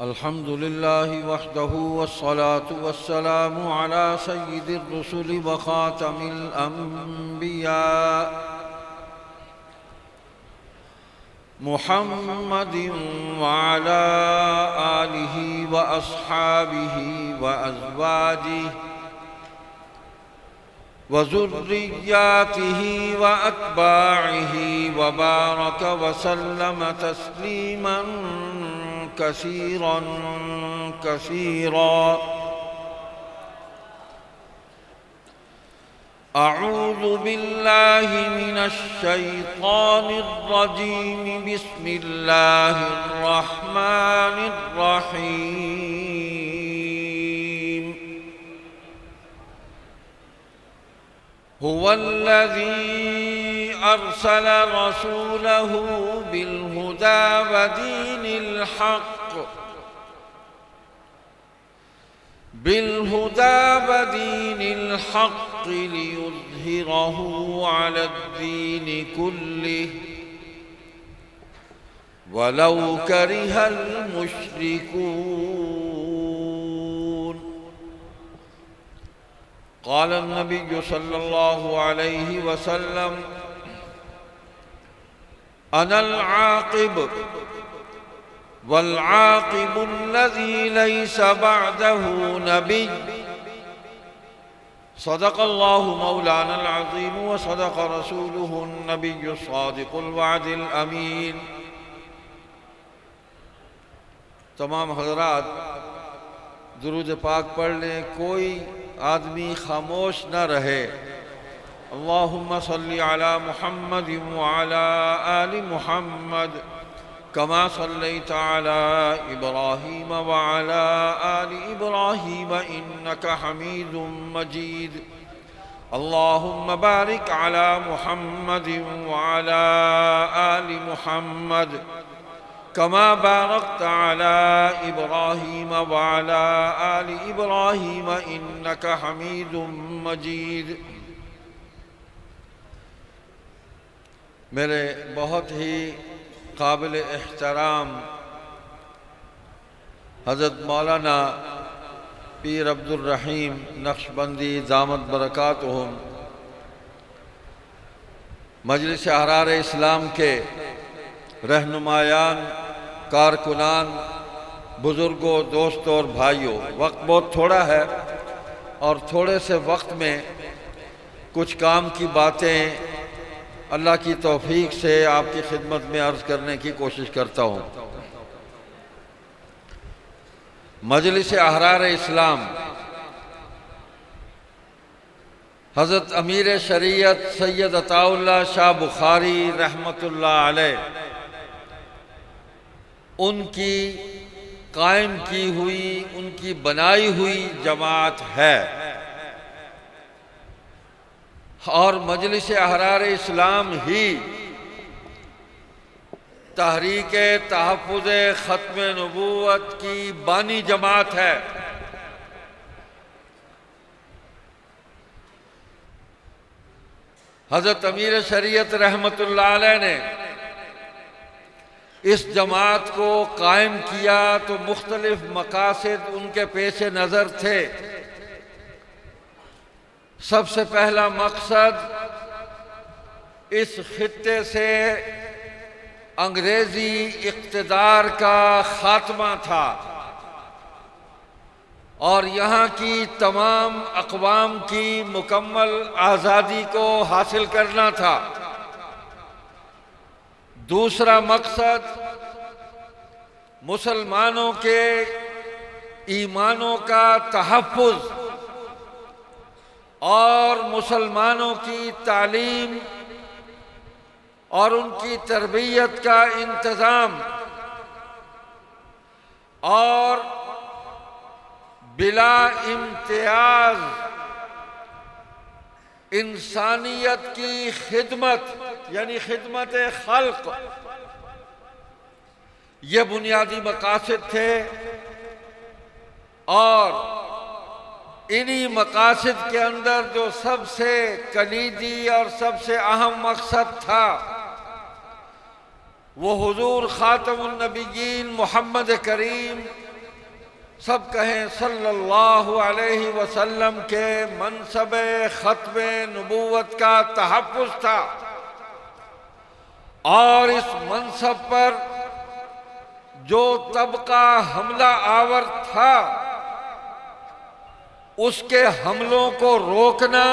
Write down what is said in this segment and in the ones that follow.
الحمد لله وحده والصلاة والسلام على سيد الرسل وخاتم الأنبياء محمد وعلى آله وأصحابه وأزواجه وذرياته وأتباعه وبارك وسلم تسليما كثيرا كثيرا. أعوذ بالله من الشيطان الرجيم. بسم الله الرحمن الرحيم. هو الذي أرسل رسوله بالهدى ودين الحق ليظهره على الدين كله ولو كره المشركون. قال النبي صلى الله عليه وسلم: أنا العاقب والعاقب الذي ليس بعده نبي. صدق الله مولانا العظيم وصدق رسوله النبي الصادق الوعد الأمين. تمام حضرات درود پاک پڑھ لیں، کوئی آدمی خاموش نہ رہے. اللہم صلی علی محمد وعلی آل محمد كما صليت على إبراهيم وعلى آل إبراهيم إنك حميد مجيد. اللهم بارك على محمد وعلى آل محمد كما باركت على إبراهيم وعلى آل إبراهيم إنك حميد مجيد. میرے بہت ہی قابل احترام حضرت مولانا پیر عبد الرحیم نقشبندی دامت برکاتہم، مجلس احرار اسلام کے رہنمایان، کارکنان، بزرگوں، دوستوں اور بھائیوں، وقت بہت تھوڑا ہے اور تھوڑے سے وقت میں کچھ کام کی باتیں اللہ کی توفیق سے آپ کی خدمت میں عرض کرنے کی کوشش کرتا ہوں. مجلس احرار اسلام حضرت امیر شریعت سید عطاء اللہ شاہ بخاری رحمۃ اللہ علیہ ان کی قائم کی ہوئی، ان کی بنائی ہوئی جماعت ہے، اور مجلس احرار اسلام ہی تحریک تحفظ ختم نبوت کی بانی جماعت ہے. حضرت امیر شریعت رحمۃ اللہ علیہ نے اس جماعت کو قائم کیا تو مختلف مقاصد ان کے پیش نظر تھے. سب سے پہلا مقصد اس خطے سے انگریزی اقتدار کا خاتمہ تھا اور یہاں کی تمام اقوام کی مکمل آزادی کو حاصل کرنا تھا. دوسرا مقصد مسلمانوں کے ایمانوں کا تحفظ اور مسلمانوں کی تعلیم اور ان کی تربیت کا انتظام اور بلا امتیاز انسانیت کی خدمت، یعنی خدمت خلق، یہ بنیادی مقاصد تھے. اور انہی مقاصد کے اندر جو سب سے کلیدی اور سب سے اہم مقصد تھا وہ حضور خاتم النبیین محمد کریم سب کہیں صلی اللہ علیہ وسلم کے منصب ختم نبوت کا تحفظ تھا، اور اس منصب پر جو طبقہ حملہ آور تھا اس کے حملوں کو روکنا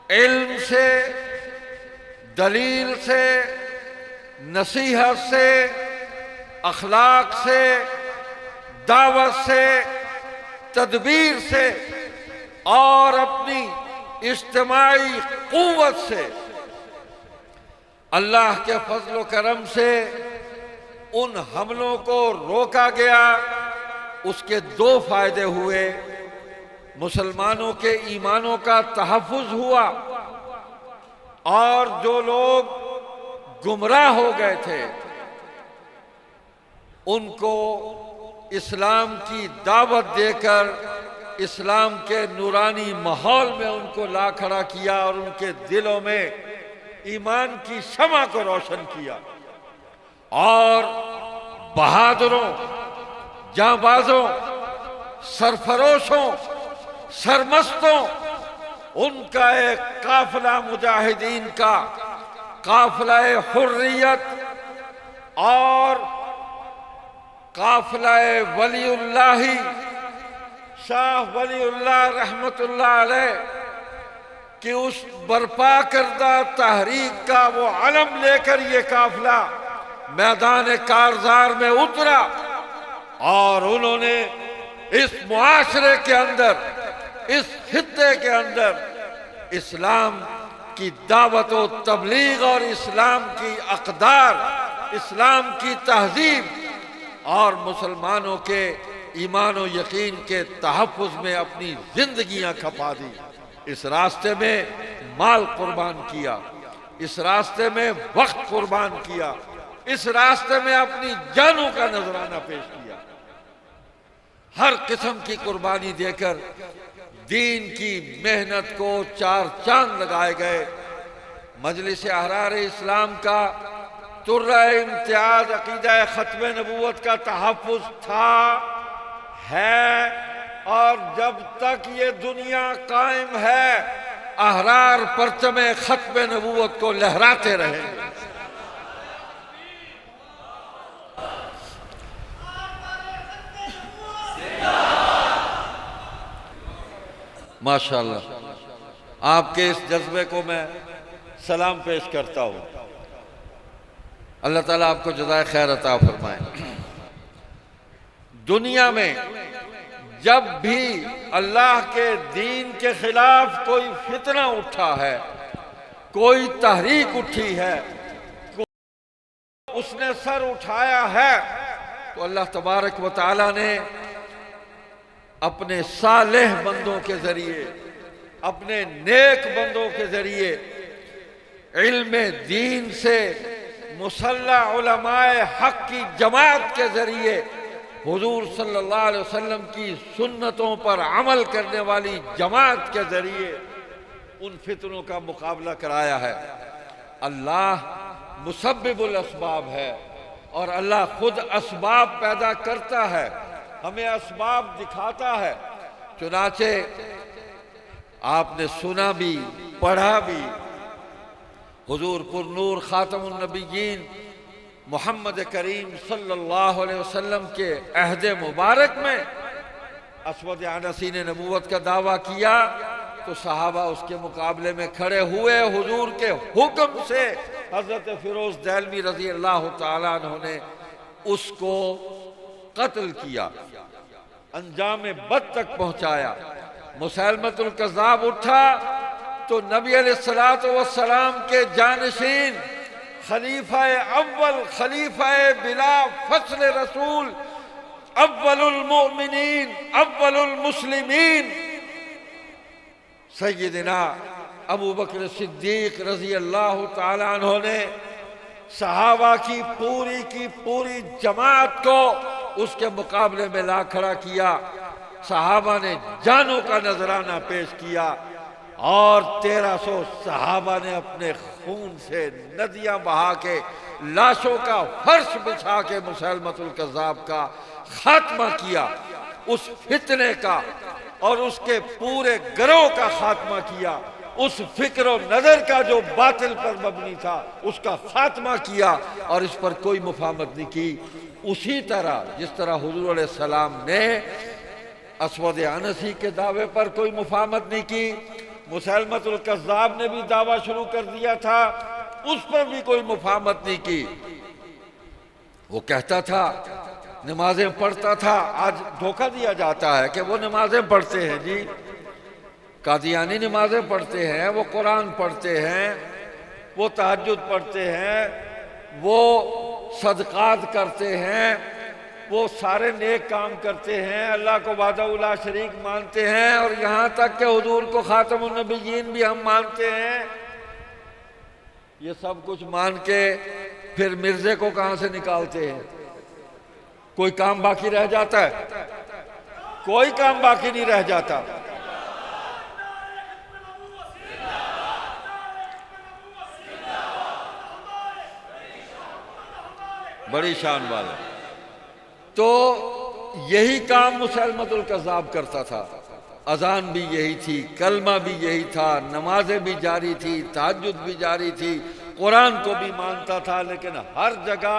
علم سے، دلیل سے، نصیحت سے، اخلاق سے، دعوت سے، تدبیر سے اور اپنی اجتماعی قوت سے اللہ کے فضل و کرم سے ان حملوں کو روکا گیا۔ اس کے دو فائدے ہوئے، مسلمانوں کے ایمانوں کا تحفظ ہوا، اور جو لوگ گمراہ ہو گئے تھے ان کو اسلام کی دعوت دے کر اسلام کے نورانی ماحول میں ان کو لا کھڑا کیا اور ان کے دلوں میں ایمان کی شمع کو روشن کیا، اور بہادروں، جانبازوں، سرفروشوں، سرمستوں، ان کا ایک قافلہ مجاہدین کا، قافلہ حریت اور قافلہ ولی اللہ شاہ ولی اللہ رحمت اللہ علیہ کہ اس برپا کردہ تحریک کا وہ علم لے کر یہ قافلہ میدان کارزار میں اترا، اور انہوں نے اس معاشرے کے اندر، اس خطے کے اندر اسلام کی دعوت و تبلیغ اور اسلام کی اقدار، اسلام کی تہذیب اور مسلمانوں کے ایمان و یقین کے تحفظ میں اپنی زندگیاں کھپا دی۔ اس راستے میں مال قربان کیا، اس راستے میں وقت قربان کیا، اس راستے میں اپنی جانوں کا نذرانہ پیش کیا، ہر قسم کی قربانی دے کر دین کی محنت کو چار چاند لگائے گئے۔ مجلس احرار اسلام کا ترہ امتیاز عقیدہ ختم نبوت کا تحفظ تھا، ہے، اور جب تک یہ دنیا قائم ہے احرار پرچم ختم نبوت کو لہراتے رہیں گے۔ ماشاءاللہ، آپ کے اس جذبے کو میں سلام پیش کرتا ہوں۔ اللہ تعالیٰ آپ کو جزائے خیر عطا فرمائے۔ دنیا میں جب بھی اللہ کے دین کے خلاف کوئی فتنہ اٹھا ہے، کوئی تحریک اٹھی ہے، اس نے سر اٹھایا ہے، تو اللہ تبارک و تعالیٰ نے اپنے صالح بندوں کے ذریعے، اپنے نیک بندوں کے ذریعے، علم دین سے مسلح علماء حق کی جماعت کے ذریعے، حضور صلی اللہ علیہ وسلم کی سنتوں پر عمل کرنے والی جماعت کے ذریعے ان فتنوں کا مقابلہ کرایا ہے۔ اللہ مسبب الاسباب ہے، اور اللہ خود اسباب پیدا کرتا ہے، ہمیں اسباب دکھاتا ہے۔ چنانچہ آپ نے سنا بھی، پڑھا بھی، حضور پر نور خاتم النبیین محمد کریم صلی اللہ علیہ وسلم کے عہد مبارک میں اسود عنسی نے نبوت کا دعویٰ کیا تو صحابہ اس کے مقابلے میں کھڑے ہوئے، حضور کے حکم سے حضرت فیروز دہلوی رضی اللہ تعالیٰ عنہ نے اس کو قتل کیا، انجام بد تک پہنچایا۔ مسیلمۃ الکذاب اٹھا تو نبی علیہ السلام کے جانشین، خلیفہ اول، خلیفہ بلا فصل رسول، اول المؤمنین، اول المسلمین، سیدنا ابو بکر صدیق رضی اللہ تعالی عنہ نے صحابہ کی پوری جماعت کو اس کے مقابلے میں لا کھڑا کیا۔ صحابہ نے جانوں کا نذرانہ پیش کیا، اور 1300 صحابہ نے اپنے خون سے ندیاں بہا کے لاشوں کا فرش بچھا کے مسیلمۃ الکذاب کا خاتمہ کیا، اس فتنے کا اور اس کے پورے گروہ کا خاتمہ کیا، اس فکر و نظر کا جو باطل پر مبنی تھا اس کا خاتمہ کیا، اور اس پر کوئی مفاہمت نہیں کی۔ اسی طرح جس طرح حضور علیہ السلام نے اسود عنسی کے دعوے پر کوئی مفاہمت نہیں کی، مسیلمۃ الکذاب نے بھی دعویٰ شروع کر دیا تھا، اس پر بھی کوئی مفاہمت نہیں کی۔ وہ کہتا تھا نمازیں پڑھتا تھا، آج دھوکہ دیا جاتا ہے کہ وہ نمازیں پڑھتے ہیں، جی قادیانی نمازیں پڑھتے ہیں، وہ قرآن پڑھتے ہیں، وہ تہجد پڑھتے ہیں، وہ صدقات کرتے ہیں، وہ سارے نیک کام کرتے ہیں، اللہ کو وحدہ لا شریک مانتے ہیں، اور یہاں تک کہ حضور کو خاتم النبیین بھی ہم مانتے ہیں۔ یہ سب کچھ مان کے پھر مرزے کو کہاں سے نکالتے ہیں؟ کوئی کام باقی رہ جاتا ہے؟ کوئی کام باقی نہیں رہ جاتا۔ بڑی شان والا۔ تو یہی کام مسیلمۃ الکذاب کرتا تھا، اذان بھی یہی تھی، کلمہ بھی یہی تھا، نمازیں بھی جاری تھی، تہجد بھی جاری تھی، قرآن کو بھی مانتا تھا، لیکن ہر جگہ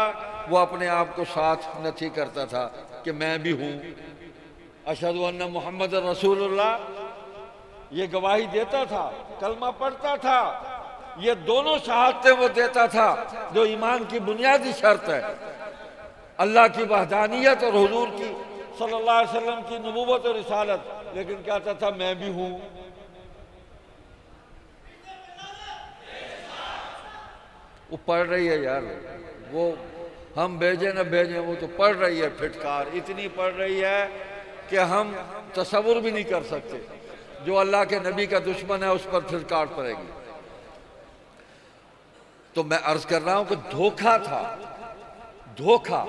وہ اپنے آپ کو ساتھ نفی کرتا تھا کہ میں بھی ہوں، اشہد ان محمد رسول اللہ، یہ گواہی دیتا تھا، کلمہ پڑھتا تھا، یہ دونوں شہادتیں وہ دیتا تھا جو ایمان کی بنیادی شرط ہے، اللہ کی وحدانیت اور حضور کی صلی اللہ علیہ وسلم کی نبوت اور رسالت، لیکن کہتا تھا میں بھی ہوں۔ وہ پڑھ رہی ہے یار، وہ ہم بھیجیں نہ بھیجیں، وہ تو پڑھ رہی ہے پھٹکار، اتنی پڑھ رہی ہے کہ ہم تصور بھی نہیں کر سکتے۔ جو اللہ کے نبی کا دشمن ہے اس پر پھٹکار پڑے گی۔ تو میں عرض کر رہا ہوں کہ دھوکہ تھا، دھوکہ،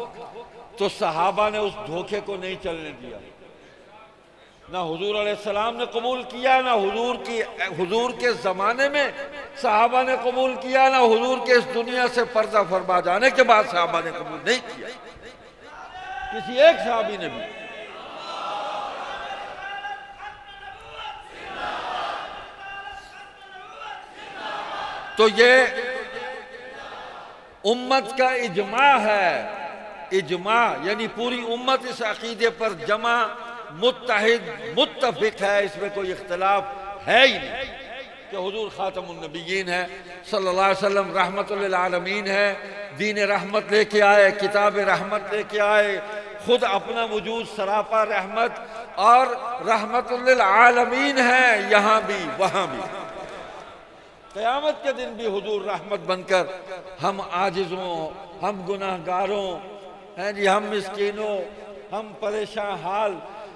تو صحابہ نے اس دھوکے کو نہیں چلنے دیا، نہ حضور علیہ السلام نے قبول کیا، نہ حضور کے زمانے میں صحابہ نے قبول کیا، نہ حضور کے اس دنیا سے پردہ فرما جانے کے بعد صحابہ نے قبول نہیں کیا، کسی ایک صحابی نے بھی۔ تو یہ امت کا اجماع ہے، اجماع یعنی پوری امت اس عقیدے پر جمع، متحد، متفق ہے، اس میں کوئی اختلاف ہے ہی نہیں کہ حضور خاتم النبیین ہے، صلی اللہ علیہ وسلم رحمت للعالمین ہے، دین رحمت لے کے آئے، کتاب رحمت لے کے آئے، خود اپنا وجود سراپا رحمت اور رحمت للعالمین ہے، یہاں بھی وہاں بھی۔ قیامت کے دن بھی حضور رحمت بن کر ہم عاجزوں، ہم گناہگاروں، ہم مسکینوں، ہم پریشان حال،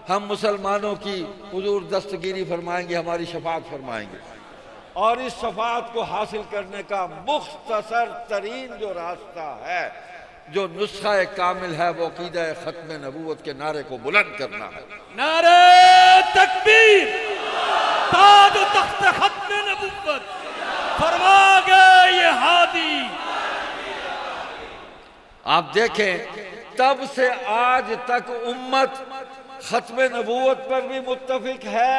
ہم مسلمانوں کی حضور دستگیری فرمائیں گے، ہماری شفاعت فرمائیں گے، اور اس شفاعت کو حاصل کرنے کا مختصر ترین جو راستہ ہے، جو نسخہ کامل ہے، وہ عقیدہ ختم نبوت کے نعرے کو بلند کرنا ہے۔ نعرہ تکبیر، تاج و تخت ختم نبوت، فرما گئے یہ ہادی۔ آپ دیکھیں تب سے آج تک امت ختم نبوت پر بھی متفق ہے،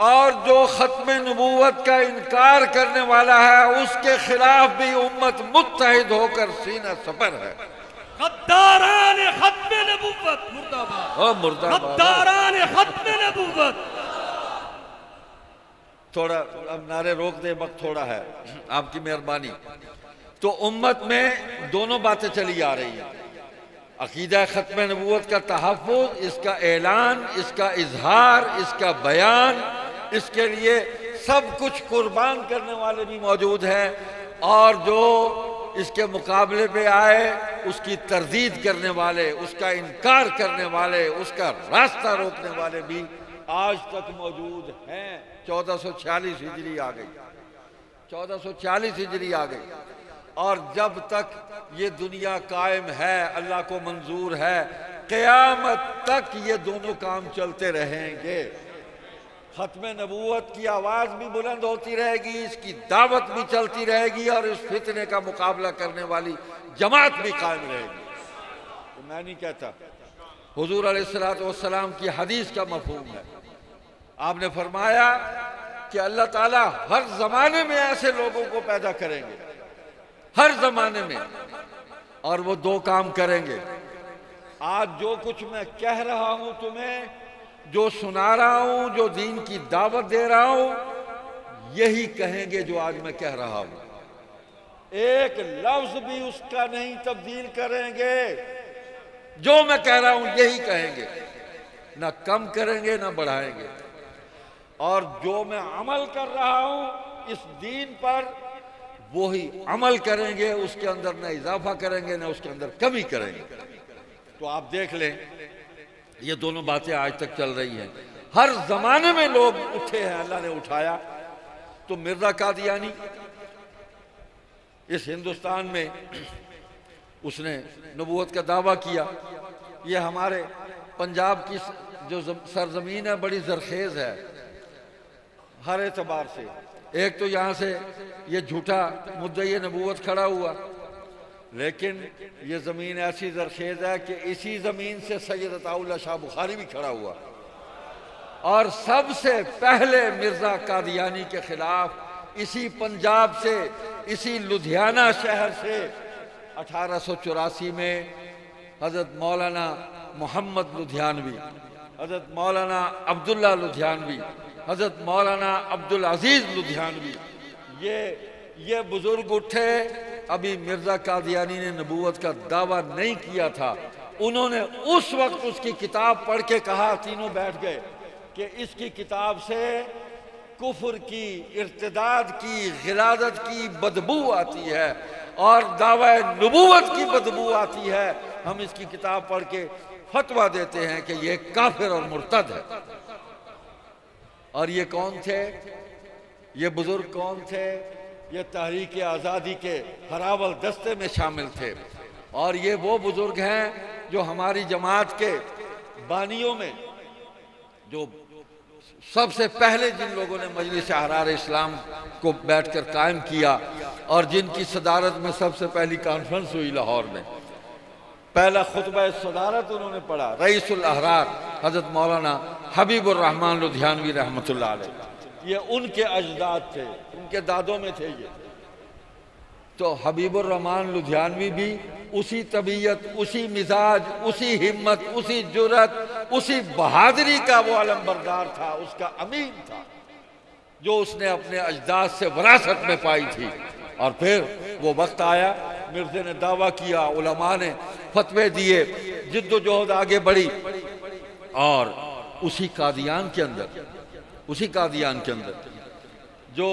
اور جو ختم نبوت کا انکار کرنے والا ہے اس کے خلاف بھی امت متحد ہو کر سینہ سپر ہے۔ غداران ختم نبوت مرد آباد، غداران ختم نبوت۔ تھوڑا اب نعرے روک دے، وقت تھوڑا ہے، آپ کی مہربانی۔ تو امت میں دونوں باتیں چلی آ رہی ہیں، عقیدہ ختم نبوت کا تحفظ، اس کا اعلان، اس کا اظہار، اس کا بیان، اس کے لیے سب کچھ قربان کرنے والے بھی موجود ہیں، اور جو اس کے مقابلے پہ آئے اس کی تردید کرنے والے، اس کا انکار کرنے والے، اس کا راستہ روکنے والے بھی آج تک موجود ہیں۔ 1446 ہجری آ گئی، 1446 ہجری آ گئی، اور جب تک یہ دنیا قائم ہے، اللہ کو منظور ہے، قیامت تک یہ دونوں کام چلتے رہیں گے۔ ختم نبوت کی آواز بھی بلند ہوتی رہے گی، اس کی دعوت بھی چلتی رہے گی، اور اس فتنے کا مقابلہ کرنے والی جماعت بھی قائم رہے گی۔ تو میں نہیں کہتا، حضور علیہ السلام کی حدیث کا مفہوم ہے۔ آپ نے فرمایا کہ اللہ تعالیٰ ہر زمانے میں ایسے لوگوں کو پیدا کریں گے، ہر زمانے میں، اور وہ دو کام کریں گے۔ آج جو کچھ میں کہہ رہا ہوں تمہیں، جو سنا رہا ہوں، جو دین کی دعوت دے رہا ہوں، یہی کہیں گے جو آج میں کہہ رہا ہوں، ایک لفظ بھی اس کا نہیں تبدیل کریں گے۔ جو میں کہہ رہا ہوں یہی کہیں گے، نہ کم کریں گے نہ بڑھائیں گے، اور جو میں عمل کر رہا ہوں اس دین پر، وہی عمل کریں گے، اس کے اندر نہ اضافہ کریں گے نہ اس کے اندر کمی کریں گے۔ تو آپ دیکھ لیں، یہ دونوں باتیں آج تک چل رہی ہیں، ہر زمانے میں لوگ اٹھے ہیں، اللہ نے اٹھایا۔ تو مرزا قادیانی اس ہندوستان میں اس نے نبوت کا دعویٰ کیا۔ یہ ہمارے پنجاب کی جو سرزمین ہے بڑی زرخیز ہے ہر اعتبار سے۔ ایک تو یہاں سے یہ جھوٹا مدعی نبوت کھڑا ہوا، لیکن یہ زمین ایسی زرخیز ہے کہ اسی زمین سے سید عطا اللہ شاہ بخاری بھی کھڑا ہوا، اور سب سے پہلے مرزا قادیانی کے خلاف اسی پنجاب سے، اسی لدھیانہ شہر سے 1884 میں حضرت مولانا محمد لدھیانوی، حضرت مولانا عبداللہ لدھیانوی، حضرت مولانا عبدالعزیز لدھیانوی، یہ بزرگ اٹھے۔ ابھی مرزا قادیانی نے نبوت کا دعویٰ نہیں کیا تھا، انہوں نے اس وقت اس کی کتاب پڑھ کے کہا، تینوں بیٹھ گئے، کہ اس کی کتاب سے کفر کی، ارتداد کی، غلاظت کی بدبو آتی ہے، اور دعوی نبوت کی بدبو آتی ہے۔ ہم اس کی کتاب پڑھ کے فتویٰ دیتے ہیں کہ یہ کافر اور مرتد ہے۔ اور یہ کون تھے؟ یہ بزرگ کون تھے؟ یہ تحریک آزادی کے ہراول دستے میں شامل تھے، اور یہ وہ بزرگ ہیں جو ہماری جماعت کے بانیوں میں، جو سب سے پہلے جن لوگوں نے مجلس احرار اسلام کو بیٹھ کر قائم کیا، اور جن کی صدارت میں سب سے پہلی کانفرنس ہوئی لاہور میں، پہلا خطبہ صدارت انہوں نے پڑھا، رئیس الاحرار حضرت مولانا حبیب الرحمن لدھیانوی رحمۃ اللہ علیہ۔ یہ ان کے اجداد تھے، ان کے دادوں میں تھے یہ۔ تو حبیب الرحمن لدھیانوی بھی اسی طبیعت، اسی مزاج، اسی ہمت، اسی جرأت، اسی بہادری کا وہ علم بردار تھا، اس کا امین تھا، جو اس نے اپنے اجداد سے وراثت میں پائی تھی۔ اور پھر وہ وقت آیا، مرزے نے دعویٰ کیا، علماء نے فتوے دیے، جد و جہد آگے بڑھی، اور اسی قادیان کے اندر جو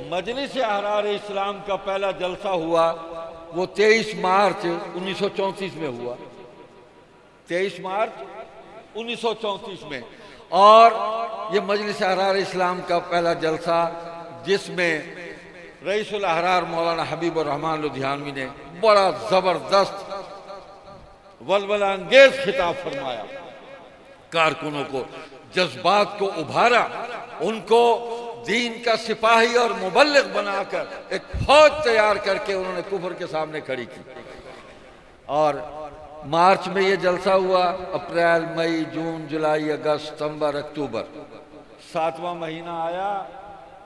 مجلس احرار اسلام کا پہلا جلسہ ہوا، وہ 23 مارچ 1934 میں ہوا، 23 مارچ 1934 میں۔ اور یہ مجلس احرار اسلام کا پہلا جلسہ، جس میں رئیس الاحرار مولانا حبیب الرحمن لدھیانوی نے بڑا زبردست ولولہ انگیز خطاب فرمایا، کارکنوں کو، جذبات کو ابھارا، ان کو دین کا سپاہی اور مبلغ بنا کر ایک فوج تیار کر کے انہوں نے کفر کے سامنے کھڑی کی۔ اور مارچ میں یہ جلسہ ہوا، اپریل، مئی، جون، جولائی، اگست، ستمبر، اکتوبر، 7واں مہینہ آیا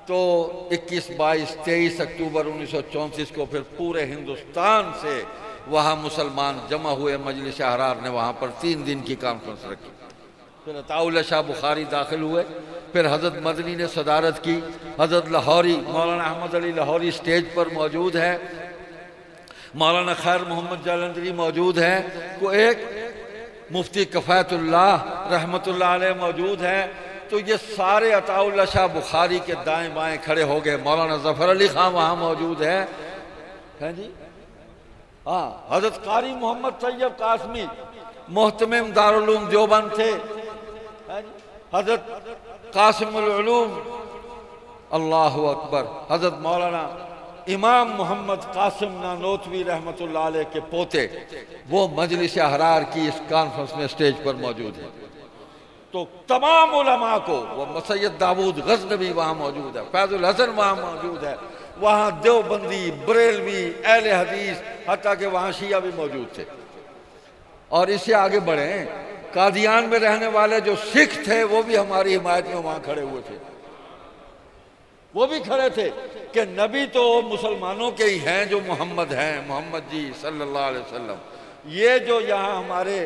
تو 21، 22، 23 اکتوبر 1934 کو پھر پورے ہندوستان سے وہاں مسلمان جمع ہوئے۔ مجلس احرار نے وہاں پر 3 دن کی کانفرنس رکھی۔ پھر عطا اللہ شاہ بخاری داخل ہوئے، پھر حضرت مدنی نے صدارت کی، حضرت لاہوری مولانا احمد علی لاہوری سٹیج پر موجود ہے، مولانا خیر محمد جالندری موجود ہیں، کو ایک مفتی کفایت اللہ رحمۃ اللہ علیہ موجود ہیں۔ تو یہ سارے عطا اللہ شاہ بخاری کے دائیں بائیں کھڑے ہو گئے۔ مولانا ظفر علی خان وہاں موجود ہیں جی، ہاں، حضرت قاری محمد طیب قاسمی محتمم دارالعلوم دیوبند تھے، حضرت قاسم العلوم، اللہ اکبر، حضرت مولانا امام محمد قاسم نانوتوی رحمۃ اللہ علیہ کے پوتے، وہ مجلس احرار کی اس کانفرنس میں سٹیج پر موجود ہیں۔ تو تمام علماء کو، وہ سید داود غزنوی وہاں موجود ہے، فیض الحسن وہاں موجود ہے، وہاں دیوبندی، بریلوی، اہل حدیث، حتیٰ کہ وہاں شیعہ بھی موجود تھے۔ اور اس سے آگے بڑھیں، قادیان میں رہنے والے جو سکھ تھے وہ بھی ہماری حمایت میں وہاں کھڑے ہوئے تھے، وہ بھی کھڑے تھے کہ نبی تو مسلمانوں کے ہی ہیں جو محمد ہیں، محمد جی صلی اللہ علیہ وسلم۔ یہ جو یہاں ہمارے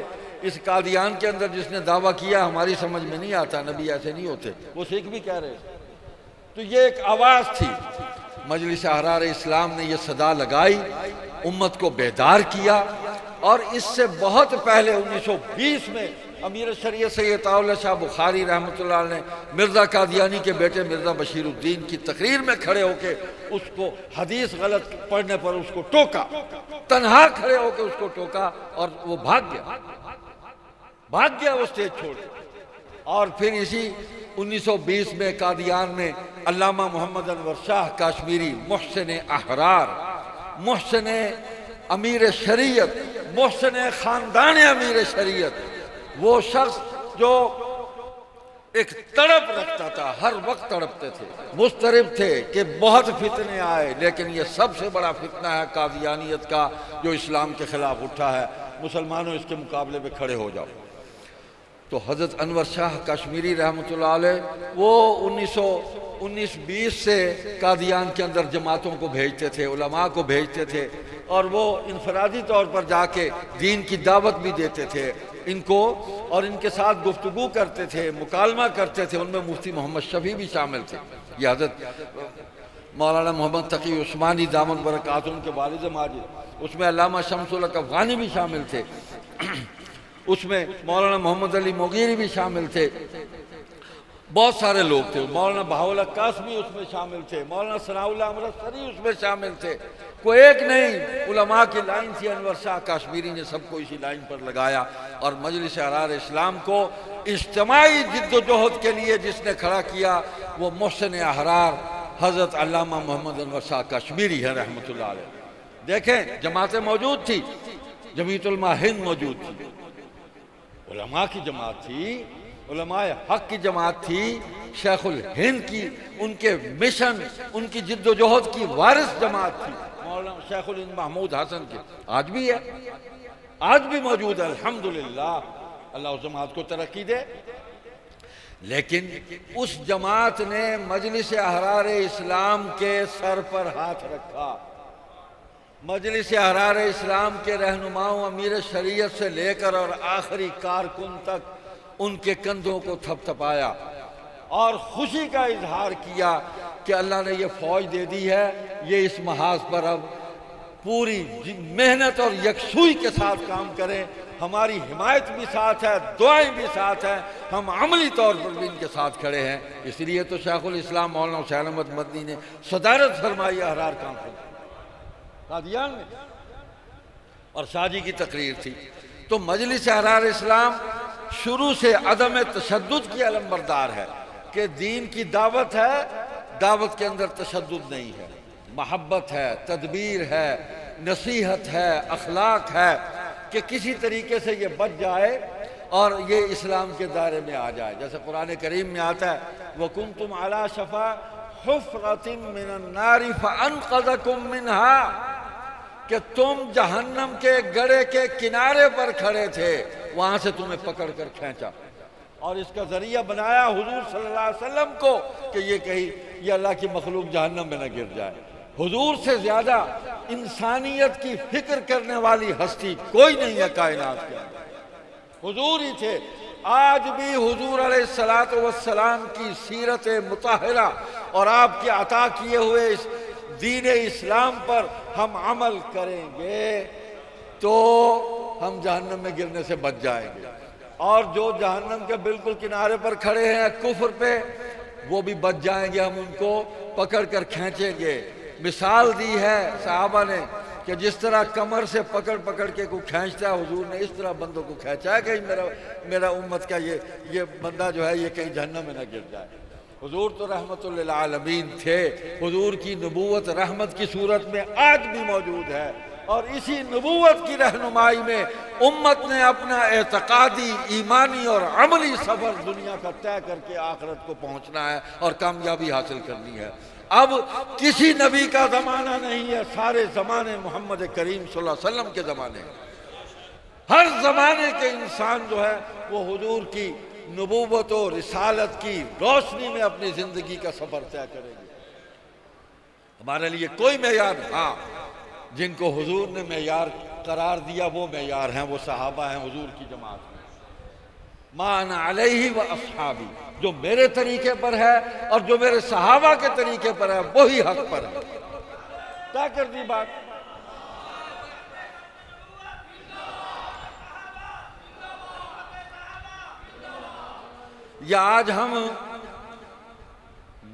اس قادیان کے اندر جس نے دعویٰ کیا ہماری سمجھ میں نہیں آتا، نبی ایسے نہیں ہوتے، وہ سکھ بھی کہہ رہے تھے۔ تو یہ ایک آواز تھی، مجلس احرار اسلام نے یہ صدا لگائی، امت کو بیدار کیا۔ اور اس سے بہت پہلے 1920 میں امیر شریعت سید عطا اللہ شاہ بخاری رحمۃ اللہ علیہ نے مرزا قادیانی کے بیٹے مرزا بشیر الدین کی تقریر میں کھڑے ہو کے اس کو حدیث غلط پڑھنے پر اس کو ٹوکا، تنہا کھڑے ہو کے اس کو ٹوکا، اور وہ بھاگ گیا وہ اسٹیج چھوڑ کے۔ اور پھر اسی 1920 میں قادیان میں علامہ محمد انور شاہ کاشمیری، محسن احرار، محسن امیر شریعت، محسن خاندان امیر شریعت، وہ شخص جو ایک تڑپ رکھتا تھا، ہر وقت تڑپتے تھے، مضطرب تھے کہ بہت فتنے آئے، لیکن یہ سب سے بڑا فتنہ ہے قادیانیت کا جو اسلام کے خلاف اٹھا ہے، مسلمانوں اس کے مقابلے میں کھڑے ہو جاؤ۔ تو حضرت انور شاہ کشمیری رحمۃ اللہ علیہ وہ 1920 سے قادیان کے اندر جماعتوں کو بھیجتے تھے، علماء کو بھیجتے تھے، اور وہ انفرادی طور پر جا کے دین کی دعوت بھی دیتے تھے ان کو، اور ان کے ساتھ گفتگو کرتے تھے، مکالمہ کرتے تھے۔ ان میں مفتی محمد شفیع بھی شامل تھے، یہ حضرت مولانا محمد تقی عثمانی دامن برکاتہ کے والد ماجد، اس میں علامہ شمس الحق افغانی بھی شامل تھے، اس میں مولانا محمد علی مغیری بھی شامل تھے، بہت سارے لوگ تھے، مولانا بہاؤاللہ قاسمی اس میں شامل تھے، مولانا ثناء اللہ امرتسری اس میں شامل تھے، کوئی ایک نہیں، علماء کی لائن تھی۔ انور شاہ کاشمیری نے سب کو اسی لائن پر لگایا، اور مجلس احرار اسلام کو اجتماعی جد و جہد کے لیے جس نے کھڑا کیا وہ محسن احرار حضرت علامہ محمد انور شاہ کاشمیری ہے رحمۃ اللہ علیہ۔ دیکھیں جماعتیں موجود تھی، جمعیت علماء ہند موجود تھی، علماء کی جماعت تھی، علماء حق کی جماعت تھی، شیخ الہند کی ان کے مشن، ان کی جد و جہد کی وارث جماعت تھی، مولانا شیخ الہند محمود حسن کی، آج بھی ہے، آج بھی موجود ہے الحمدللہ، اللہ اس جماعت کو ترقی دے۔ لیکن اس جماعت نے مجلس احرار اسلام کے سر پر ہاتھ رکھا، مجلس احرار اسلام کے رہنماؤں امیر شریعت سے لے کر اور آخری کارکن تک ان کے کندھوں کو تھپ تھپایا، اور خوشی کا اظہار کیا کہ اللہ نے یہ فوج دے دی ہے، یہ اس محاذ پر اب پوری محنت اور یکسوئی کے ساتھ کام کریں، ہماری حمایت بھی ساتھ ہے، دعائیں بھی ساتھ ہیں، ہم عملی طور پر بھی ان کے ساتھ کھڑے ہیں۔ اس لیے تو شیخ الاسلام مولانا حسین احمد مدنی نے صدارت فرمائی احرار کانفرنس قادیان میں، اور شاہ جی کی تقریر تھی۔ تو مجلس احرار اسلام شروع سے عدم تشدد کی علمبردار ہے کہ دین کی دعوت ہے، دعوت کے اندر تشدد نہیں ہے، محبت ہے، تدبیر ہے، نصیحت ہے، اخلاق ہے، کہ کسی طریقے سے یہ بچ جائے اور یہ اسلام کے دائرے میں آ جائے۔ جیسے قرآن کریم میں آتا ہے وَكُنْتُمْ عَلَى شَفَا حُفْرَةٍ مِّنَ النَّارِ فَأَنْقَذَكُم مِّنْهَا، کہ تم جہنم کے گڑھے کے کنارے پر کھڑے تھے، وہاں سے تمہیں پکڑ کر کھینچا، اور اس کا ذریعہ بنایا حضور صلی اللہ علیہ وسلم کو کہ یہ کہیں یہ اللہ کی مخلوق جہنم میں نہ گر جائے۔ حضور سے زیادہ انسانیت کی فکر کرنے والی ہستی کوئی نہیں ہے کائنات کے اندر، حضور ہی تھے۔ آج بھی حضور علیہ السلام کی سیرت مطہرہ اور آپ کے عطا کیے ہوئے اس دین اسلام پر ہم عمل کریں گے تو ہم جہنم میں گرنے سے بچ جائیں گے، اور جو جہنم کے بالکل کنارے پر کھڑے ہیں کفر پہ، وہ بھی بچ جائیں گے، ہم ان کو پکڑ کر کھینچیں گے۔ مثال دی ہے صحابہ نے کہ جس طرح کمر سے پکڑ پکڑ کے کو کھینچتا ہے، حضور نے اس طرح بندوں کو کھینچا ہے کہ میرا امت کا یہ بندہ جو ہے یہ کہیں جہنم میں نہ گر جائے۔ حضور تو رحمت للعالمین تھے، حضور کی نبوت رحمت کی صورت میں آج بھی موجود ہے، اور اسی نبوت کی رہنمائی میں امت نے اپنا اعتقادی، ایمانی اور عملی سفر دنیا کا طے کر کے آخرت کو پہنچنا ہے اور کامیابی حاصل کرنی ہے۔ اب کسی نبی کا زمانہ نہیں ہے، سارے زمانے محمد کریم صلی اللہ علیہ وسلم کے زمانے ہیں۔ ہر زمانے کے انسان جو ہے وہ حضور کی نبوت و رسالت کی روشنی میں اپنی زندگی کا سفر طے کرے گی۔ ہمارے لیے کوئی معیار، ہاں جن کو حضور نے معیار قرار دیا وہ معیار ہیں، وہ صحابہ ہیں حضور کی جماعت میں۔ ما انا علیہ و اصحابی، جو میرے طریقے پر ہے اور جو میرے صحابہ کے طریقے پر ہے وہی حق پر ہے۔ طے کر دی بات۔ یا آج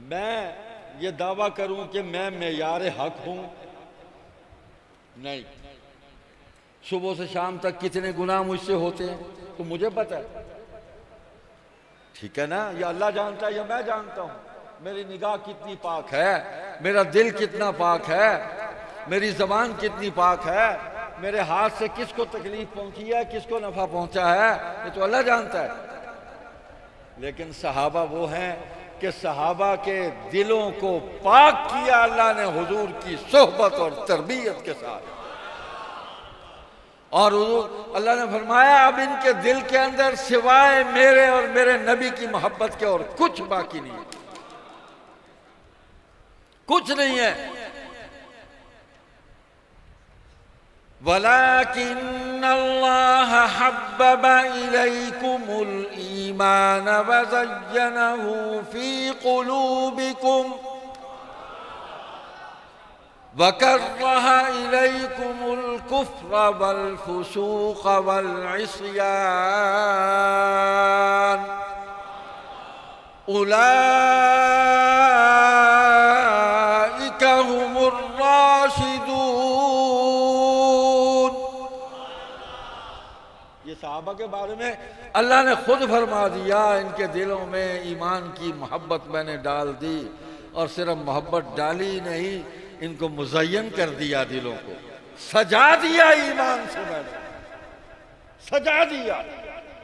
میں یہ دعویٰ کروں کہ میں معیار حق ہوں؟ نہیں۔ صبح سے شام تک کتنے گناہ مجھ سے ہوتے ہیں تو مجھے پتہ ہے، ٹھیک ہے نا؟ یا اللہ جانتا ہے یا میں جانتا ہوں۔ میری نگاہ کتنی پاک ہے، میرا دل کتنا پاک ہے، میری زبان کتنی پاک ہے، میرے ہاتھ سے کس کو تکلیف پہنچی ہے، کس کو نفع پہنچا ہے، یہ تو اللہ جانتا ہے۔ لیکن صحابہ وہ ہیں کہ صحابہ کے دلوں کو پاک کیا اللہ نے حضور کی صحبت اور تربیت کے ساتھ، اور حضور اللہ نے فرمایا اب ان کے دل کے اندر سوائے میرے اور میرے نبی کی محبت کے اور کچھ باقی نہیں ہے، کچھ نہیں ہے۔ وَلَكِنَّ اللَّهَ حَبَّبَ إِلَيْكُمُ الْإِيمَانَ وَزَيَّنَهُ فِي قُلُوبِكُمْ وَكَرَّهَ إِلَيْكُمُ الْكُفْرَ وَالْفُسُوقَ وَالْعِصْيَانَ أُولَئِكَ هُمُ الرَّاشِدُونَ۔ یہ صحابہ کے بارے میں اللہ نے خود فرما دیا، ان کے دلوں میں ایمان کی محبت میں نے ڈال دی، اور صرف محبت ڈالی نہیں، ان کو مزین کر دیا، دلوں کو سجا دیا ایمان سے، میں نے سجا دیا۔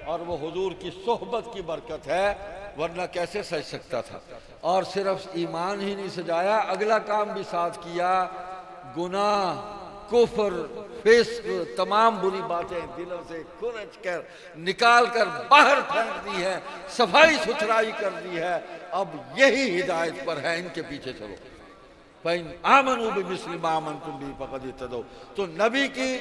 اور وہ حضور کی صحبت کی برکت ہے، ورنہ کیسے سج سکتا تھا؟ اور صرف ایمان ہی نہیں سجایا، اگلا کام بھی ساتھ کیا، گناہ، کفر، فسق، تمام بری باتیں دلوں سے کھرچ کر نکال کر باہر پھینک دی ہے، صفائی ستھرائی کر دی ہے۔ اب یہی ہدایت پر ہے، ان کے پیچھے چلو۔ فَإِنْ آمَنُوا بِمِثْلِ مَا آمَنْتُمْ بِهِ فَقَدِ اهْتَدَوْا۔ تو نبی کی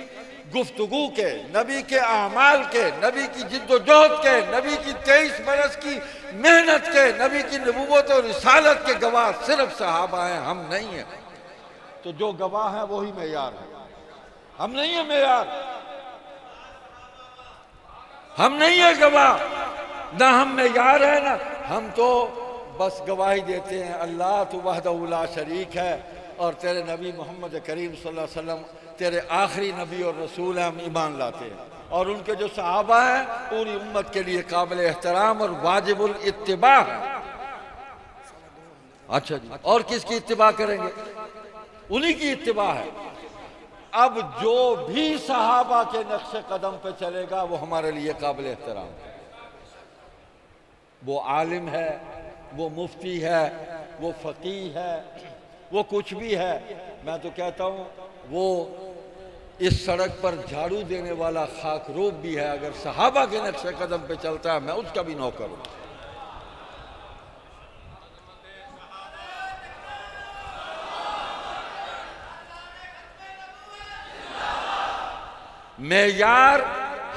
گفتگو کے، نبی کے اعمال کے، نبی کی جد و جہد کے، نبی کی 23 برس کی محنت کے، نبی کی نبوت اور رسالت کے گواہ صرف صحابہ ہیں، ہم نہیں ہیں۔ تو جو گواہ ہیں وہی معیار ہے، ہم نہیں ہیں معیار، ہم نہیں ہیں گواہ، نہ ہم معیار ہیں، نہ ہم تو بس گواہی دیتے ہیں اللہ تو وحدہ لا شریک ہے، اور تیرے نبی محمد کریم صلی اللہ علیہ وسلم تیرے آخری نبی اور رسول ہیں، ہم ایمان لاتے ہیں۔ اور ان کے جو صحابہ ہیں پوری امت کے لیے قابل احترام اور واجب الاتباع ہیں۔ اچھا جی، اور کس کی اتباع کریں گے؟ انہی کی اتباع ہے۔ اب جو بھی صحابہ کے نقش قدم پہ چلے گا وہ ہمارے لیے قابل احترام ہے۔ وہ عالم ہے، وہ مفتی ہے، وہ فقیہ ہے، وہ کچھ بھی ہے، میں تو کہتا ہوں وہ اس سڑک پر جھاڑو دینے والا خاک روب بھی ہے، اگر صحابہ کے نقش قدم پہ چلتا ہے میں اس کا بھی نوکر ہوں۔ معیار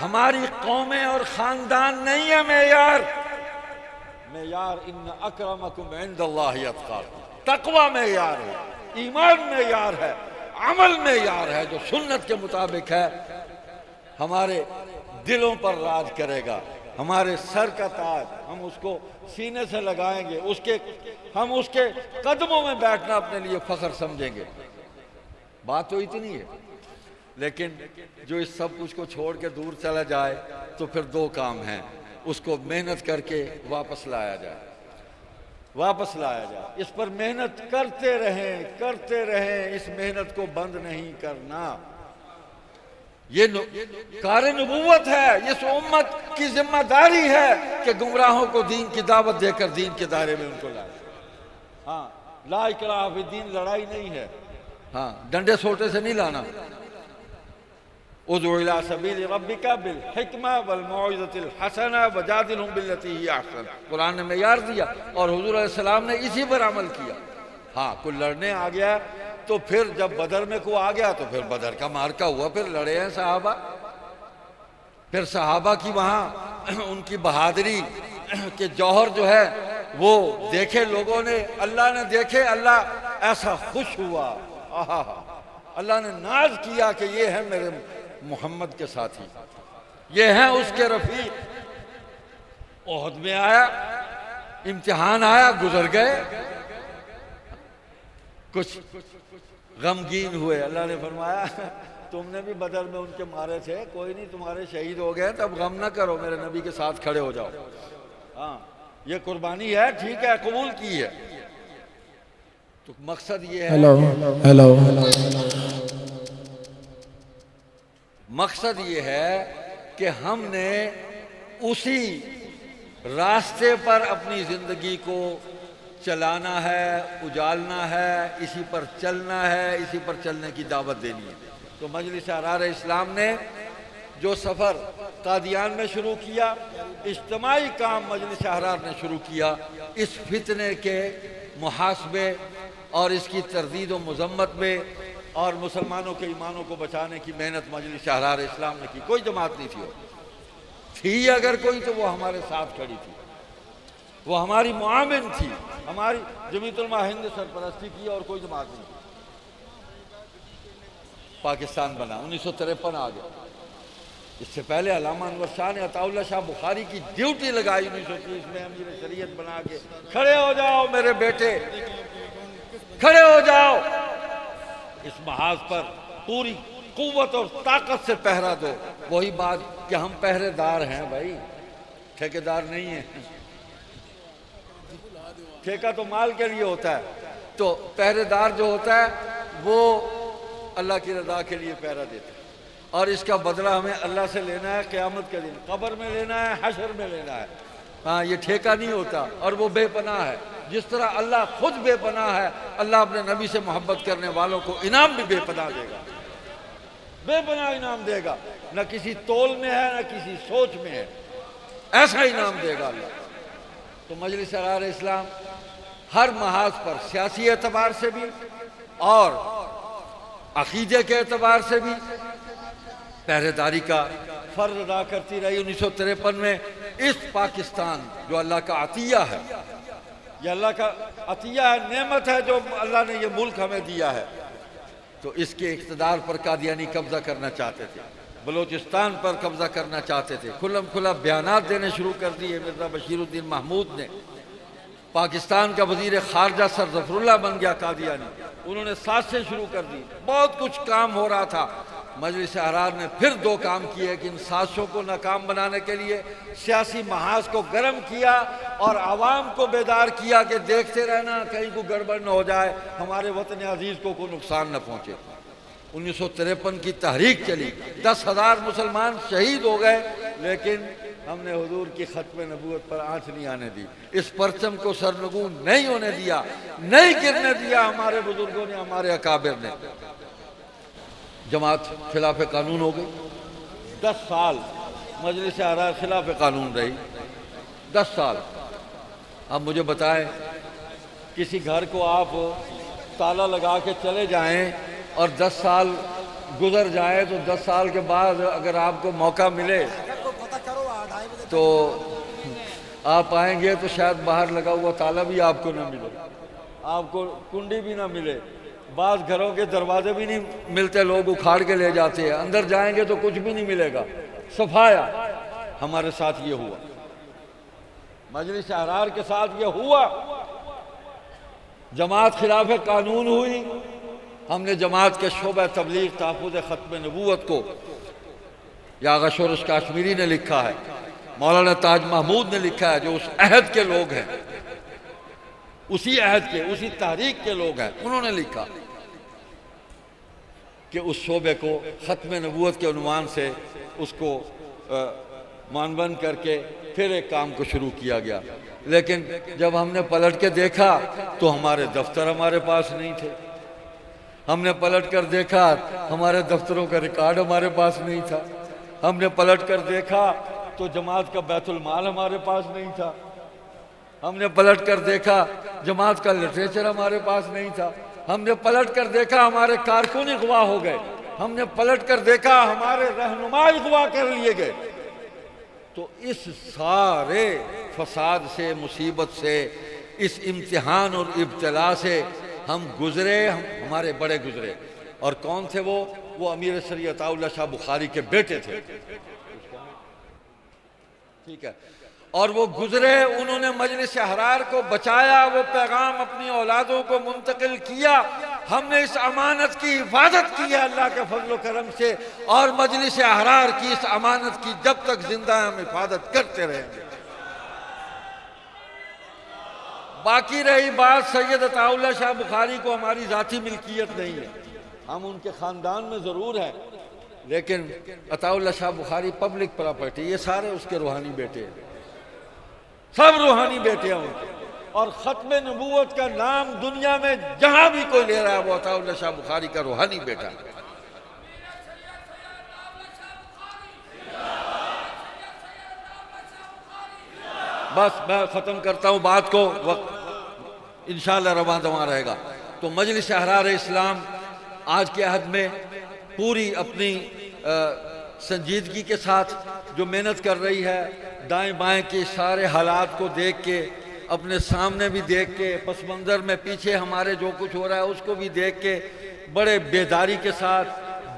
ہماری قومیں اور خاندان نہیں ہے، معیار ان اکرمکم عند اللہ اتقاکم، تقوی معیار ہے، ایمان معیار ہے، عمل معیار ہے، جو سنت کے مطابق ہے ہمارے دلوں پر راج کرے گا، ہمارے سر کا تاج، ہم اس کو سینے سے لگائیں گے، ہم اس کے قدموں میں بیٹھنا اپنے لیے فخر سمجھیں گے۔ بات تو اتنی ہے، لیکن جو اس سب کچھ کو چھوڑ کے دور چلا جائے تو پھر دو کام ہیں، اس کو محنت کر کے واپس لایا جائے، اس پر محنت کرتے رہیں، اس محنت کو بند نہیں کرنا۔ یہ کار نبوت ہے، اس امت کی ذمہ داری ہے کہ گمراہوں کو دین کی دعوت دے کر دین کے دائرے میں ان کو لائے۔ ہاں، لا اکراہ فی الدین لڑائی نہیں ہے، ہاں ڈنڈے سوٹے سے نہیں لانا۔ ادعو الی سبیل ربک بالحکمہ والموعظۃ الحسنہ وجادلہم باللتی ہی احسن، قرآن نے معیار دیا اور حضور علیہ السلام نے اسی پر عمل کیا۔ ہاں کوئی لڑنے آ گیا تو پھر جب بدر میں کوئی آ گیا تو پھر بدر کا مارکا ہوا، پھر لڑے ہیں صحابہ، پھر صحابہ کی وہاں ان کی بہادری کے جوہر جو ہے وہ دیکھے لوگوں نے، اللہ نے دیکھے، اللہ ایسا خوش ہوا، آہا اللہ نے ناز کیا کہ یہ ہے میرے محمد کے ساتھی، یہ ہیں اس کے رفیق۔ احد میں آیا، امتحان آیا، گزر گئے، کچھ غمگین ہوئے، اللہ نے فرمایا تم نے بھی بدر میں ان کے مارے تھے، کوئی نہیں تمہارے شہید ہو گئے، تب غم نہ کرو، میرے نبی کے ساتھ کھڑے ہو جاؤ۔ ہاں یہ قربانی ہے، ٹھیک ہے، قبول کی ہے۔ تو مقصد یہ ہے، مقصد یہ ہے کہ ہم نے اسی راستے پر اپنی زندگی کو چلانا ہے، اجالنا ہے، اسی پر چلنا ہے، اسی پر چلنے کی دعوت دینی ہے۔ تو مجلس احرار اسلام نے جو سفر قادیان میں شروع کیا، اجتماعی کام مجلس احرار نے شروع کیا، اس فتنے کے محاسبے اور اس کی تردید و مذمت میں، اور مسلمانوں کے ایمانوں کو بچانے کی محنت مجلس احرار اسلام نے کی۔ کوئی جماعت نہیں تھی اگر کوئی تو وہ ہمارے ساتھ کھڑی تھی، وہ ہماری معاون تھی، ہماری جمیعت علماء ہند سرپرستی کی، اور کوئی جماعت نہیں تھی۔ پاکستان بنا، 1953 آ گیا۔ اس سے پہلے علامہ انور شاہ نے عطا اللہ شاہ بخاری کی ڈیوٹی لگائی 1930 میں، امیر شریعت بنا کے، کھڑے ہو جاؤ میرے بیٹے، کھڑے ہو جاؤ، اس محاذ پر پوری قوت اور طاقت سے پہرا دو۔ وہی بات کہ ہم پہرے دار ہیں بھائی، ٹھیکیدار نہیں ہیں، ٹھیکہ تو مال کے لیے ہوتا ہے، تو پہرے دار جو ہوتا ہے وہ اللہ کی رضا کے لیے پہرا دیتا ہے، اور اس کا بدلہ ہمیں اللہ سے لینا ہے، قیامت کے دن قبر میں لینا ہے، حشر میں لینا ہے۔ ہاں یہ ٹھیکہ نہیں ہوتا، اور وہ بے پناہ ہے، جس طرح اللہ خود بے پناہ ہے، اللہ اپنے نبی سے محبت کرنے والوں کو انعام بھی بے پناہ دے گا، بے پناہ انعام دے گا، نہ کسی تول میں ہے نہ کسی سوچ میں ہے، ایسا انعام دے گا اللہ۔ تو مجلس احرار اسلام ہر محاذ پر، سیاسی اعتبار سے بھی اور عقیدے کے اعتبار سے بھی پہرے داری کا فرض ادا کرتی رہی۔ 1953 میں اس پاکستان جو اللہ کا عطیہ ہے، یہ اللہ کا عطیہ ہے، نعمت ہے جو اللہ نے یہ ملک ہمیں دیا ہے، تو اس کے اقتدار پر قادیانی قبضہ کرنا چاہتے تھے، بلوچستان پر قبضہ کرنا چاہتے تھے، کھلم کھلا بیانات دینے شروع کر دیے۔ مرزا بشیر الدین محمود نے، پاکستان کا وزیر خارجہ سر ظفر اللہ بن گیا قادیانی، انہوں نے سازشیں شروع کر دی، بہت کچھ کام ہو رہا تھا۔ مجلس احرار نے پھر دو کام کیے کہ ان سازشوں کو ناکام بنانے کے لیے سیاسی محاذ کو گرم کیا اور عوام کو بیدار کیا کہ دیکھتے رہنا، کہیں کوئی گڑبڑ نہ ہو جائے، ہمارے وطن عزیز کو کوئی نقصان نہ پہنچے۔ 1953 کی تحریک چلی، 10,000 مسلمان شہید ہو گئے، لیکن ہم نے حضور کی ختم نبوت پر آنچ نہیں آنے دی، اس پرچم کو سرنگون نہیں ہونے دیا، نہیں گرنے دیا ہمارے بزرگوں نے، ہمارے اکابر نے۔ جماعت خلاف قانون ہو گئی، 10 سال مجلس احرار خلاف قانون رہی، 10 سال۔ اب مجھے بتائیں، کسی گھر کو آپ تالا لگا کے چلے جائیں اور 10 سال گزر جائیں، تو 10 سال کے بعد اگر آپ کو موقع ملے تو آپ آئیں گے تو شاید باہر لگا ہوا تالا بھی آپ کو نہ ملے، آپ کو کنڈی بھی نہ ملے، بعض گھروں کے دروازے بھی نہیں ملتے، لوگ اکھاڑ کے لے جاتے ہیں، اندر جائیں گے تو کچھ بھی نہیں ملے گا، صفایا۔ ہمارے ساتھ یہ ہوا، مجلس احرار کے ساتھ یہ ہوا، جماعت خلاف قانون ہوئی، ہم نے جماعت کے شعبہ تبلیغ تحفظ ختم نبوت کو، یا آغا شورش کاشمیری نے لکھا ہے، مولانا تاج محمود نے لکھا ہے، جو اس عہد کے لوگ ہیں، اسی عہد کے، اسی تحریک کے لوگ ہیں، انہوں نے لکھا کہ اس شعبے کو ختم نبوت کے عنوان سے اس کو معنون کر کے پھر ایک کام کو شروع کیا گیا. لیکن جب ہم نے پلٹ کے دیکھا تو ہمارے دفتر ہمارے پاس نہیں تھے. ہم نے پلٹ کر دیکھا ہمارے دفتروں کا ریکارڈ ہمارے پاس نہیں تھا. ہم نے پلٹ کر دیکھا تو جماعت کا بیت المال ہمارے پاس نہیں تھا. ہم نے پلٹ کر دیکھا جماعت کا لٹریچر ہمارے پاس نہیں تھا. ہم نے پلٹ کر دیکھا ہمارے کارکن اغوا ہو گئے. ہم نے پلٹ کر دیکھا ہمارے رہنما اغوا کر لیے گئے. تو اس سارے فساد سے، مصیبت سے، اس امتحان اور ابتلا سے ہم گزرے. ہمارے بڑے گزرے. اور کون تھے وہ امیر سری عطا اللہ شاہ بخاری کے بیٹے تھے. ٹھیک ہے. اور وہ گزرے، انہوں نے مجلس احرار کو بچایا، وہ پیغام اپنی اولادوں کو منتقل کیا. ہم نے اس امانت کی حفاظت کی ہے اللہ کے فضل و کرم سے، اور مجلس احرار کی اس امانت کی جب تک زندہ ہیں ہم حفاظت کرتے رہیں گے. باقی رہی بات سید عطا اللہ شاہ بخاری کو ہماری ذاتی ملکیت نہیں ہے، ہم ان کے خاندان میں ضرور ہیں، لیکن عطا اللہ شاہ بخاری پبلک پراپرٹی. یہ سارے اس کے روحانی بیٹے ہیں، سب روحانی بیٹے ہیں ان کے. اور ختم نبوت کا نام دنیا میں جہاں بھی کوئی لے رہا ہے وہ عطا اللہ شاہ بخاری کا روحانی بیٹا ہے. بس میں ختم کرتا ہوں بات کو، وقت انشاءاللہ رواں دواں رہے گا. تو مجلس احرار اسلام آج کے عہد میں پوری اپنی سنجیدگی کے ساتھ جو محنت کر رہی ہے، دائیں بائیں کے سارے حالات کو دیکھ کے، اپنے سامنے بھی دیکھ کے، پس منظر میں پیچھے ہمارے جو کچھ ہو رہا ہے اس کو بھی دیکھ کے، بڑے بیداری کے ساتھ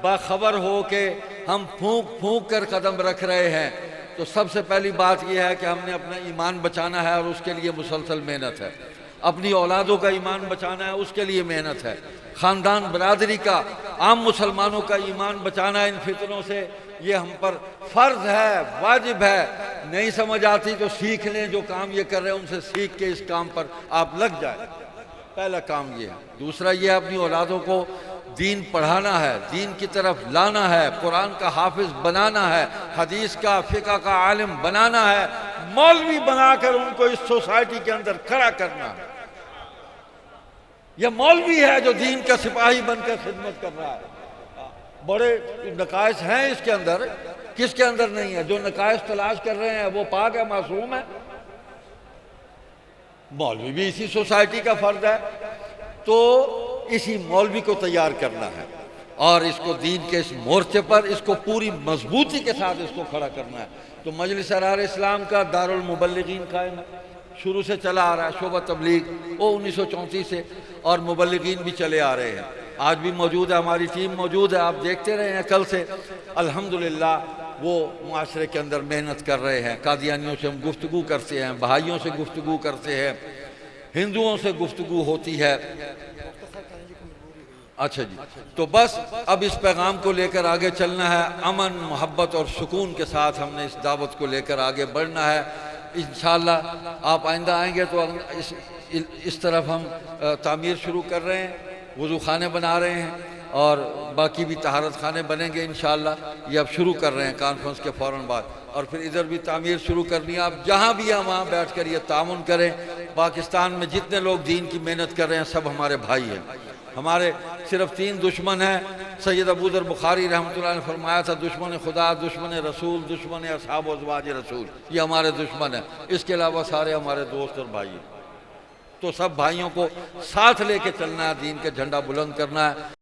باخبر ہو کے ہم پھونک پھونک کر قدم رکھ رہے ہیں. تو سب سے پہلی بات یہ ہے کہ ہم نے اپنا ایمان بچانا ہے، اور اس کے لیے مسلسل محنت ہے. اپنی اولادوں کا ایمان بچانا ہے، اس کے لیے محنت ہے. خاندان برادری کا، عام مسلمانوں کا ایمان بچانا ہے ان فتنوں سے. یہ ہم پر فرض ہے، واجب ہے. نہیں سمجھ آتی تو سیکھ لیں، جو کام یہ کر رہے ہیں ان سے سیکھ کے اس کام پر آپ لگ جائیں. پہلا کام یہ ہے. دوسرا یہ اپنی اولادوں کو دین پڑھانا ہے، دین کی طرف لانا ہے، قرآن کا حافظ بنانا ہے، حدیث کا، فقہ کا عالم بنانا ہے، مولوی بنا کر ان کو اس سوسائٹی کے اندر کھڑا کرنا ہے. یہ مولوی ہے جو دین کا سپاہی بن کر خدمت کر رہا ہے. بڑے نقائص ہیں اس کے اندر، کس کے اندر نہیں ہے؟ جو نقائص تلاش کر رہے ہیں وہ پاک ہے، معصوم ہے. مولوی بھی اسی سوسائٹی کا فرد ہے. تو اسی مولوی کو تیار کرنا ہے، اور اس کو دین کے اس مورچے پر اس کو پوری مضبوطی کے ساتھ اس کو کھڑا کرنا ہے. تو مجلس احرار اسلام کا دارالمبلغین قائم ہے، شروع سے چلا آ رہا ہے. شعبہ تبلیغ وہ 1934 سے، اور مبلغین بھی چلے آ رہے ہیں. آج بھی موجود ہے، ہماری ٹیم موجود ہے، آپ دیکھتے رہے ہیں کل سے. الحمدللہ وہ معاشرے کے اندر محنت کر رہے ہیں. قادیانیوں سے ہم گفتگو کرتے ہیں، بہائیوں سے گفتگو کرتے ہیں، ہندوؤں سے گفتگو ہوتی ہے. اچھا جی. تو بس اب اس پیغام کو لے کر آگے چلنا ہے. امن، محبت اور سکون کے ساتھ ہم نے اس دعوت کو لے کر آگے بڑھنا ہے. انشاءاللہ آپ آئندہ آئیں گے تو اس طرف ہم تعمیر شروع کر رہے ہیں، وضو خانے بنا رہے ہیں، اور باقی بھی طہارت خانے بنیں گے انشاءاللہ. یہ اب شروع کر رہے ہیں کانفرنس کے فوراً بعد. اور پھر ادھر بھی تعمیر شروع کرنی ہے. آپ جہاں بھی ہیں وہاں بیٹھ کر یہ تعاون کریں. پاکستان میں جتنے لوگ دین کی محنت کر رہے ہیں سب ہمارے بھائی ہیں. ہمارے صرف 3 دشمن ہیں. سید ابو ذر بخاری رحمۃ اللہ نے فرمایا تھا، دشمن خدا، دشمن رسول، دشمن اصحاب و ازواج رسول. یہ ہمارے دشمن ہیں. اس کے علاوہ سارے ہمارے دوست اور بھائی ہیں. تو سب بھائیوں کو ساتھ لے کے چلنا ہے، دین کا جھنڈا بلند کرنا ہے.